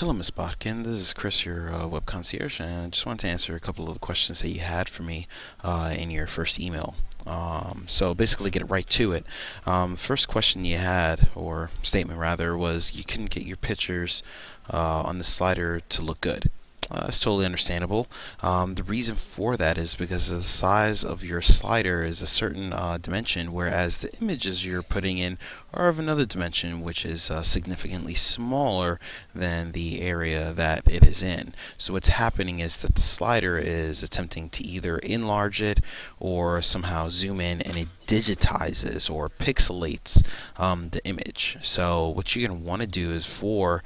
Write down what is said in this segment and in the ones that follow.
Hello, Miss Botkin. This is Chris, your web concierge, and I just wanted to answer a couple of the questions that you had for me in your first email. So basically, get right to it. First question you had, or statement rather, was you couldn't get your pictures on the slider to look good. That's totally understandable. The reason for that is because the size of your slider is a certain dimension, whereas the images you're putting in are of another dimension, which is significantly smaller than the area that it is in. So what's happening is that the slider is attempting to either enlarge it or somehow zoom in, and it digitizes or pixelates the image. So what you're going to want to do is for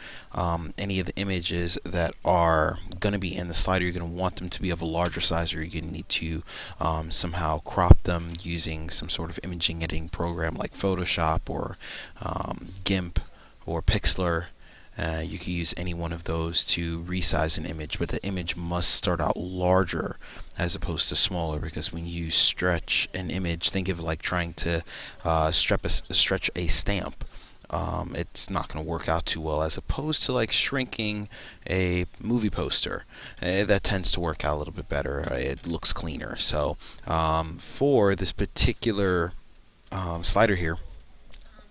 any of the images that are going to be in the slider, you're going to want them to be of a larger size, or you're going to need to somehow crop them using some sort of imaging editing program like Photoshop or GIMP or Pixlr. You can use any one of those to resize an image, but the image must start out larger as opposed to smaller, because when you stretch an image, think of it like trying to stretch a stamp. It's not going to work out too well, as opposed to like shrinking a movie poster. That tends to work out a little bit better. It looks cleaner. So for this particular slider here,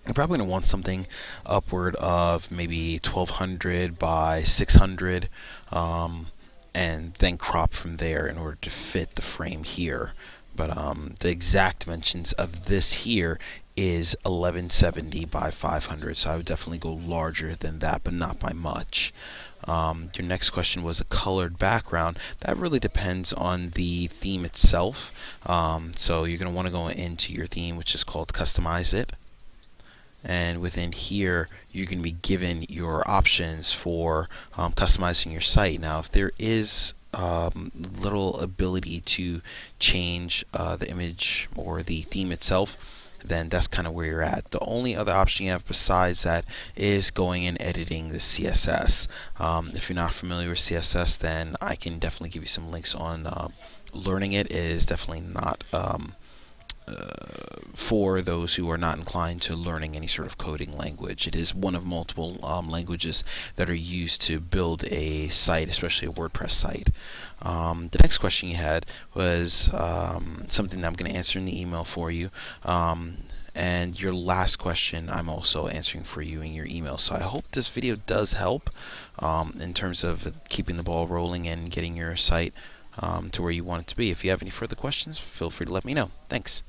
you're probably going to want something upward of maybe 1200 by 600, and then crop from there in order to fit the frame here. But the exact dimensions of this here is 1170 by 500, so I would definitely go larger than that, but not by much. Your next question was a colored background. That really depends on the theme itself. So you're going to want to go into your theme, which is called Customize It. And within here, you're going to be given your options for customizing your site. Now, if there is little ability to change the image or the theme itself, then that's kind of where you're at. The only other option you have besides that is going and editing the CSS. If you're not familiar with CSS, then I can definitely give you some links on learning it. It is definitely not for those who are not inclined to learning any sort of coding language. It is one of multiple languages that are used to build a site, especially a WordPress site. The next question you had was something that I'm going to answer in the email for you. And your last question I'm also answering for you in your email. So I hope this video does help in terms of keeping the ball rolling and getting your site to where you want it to be. If you have any further questions, feel free to let me know. Thanks.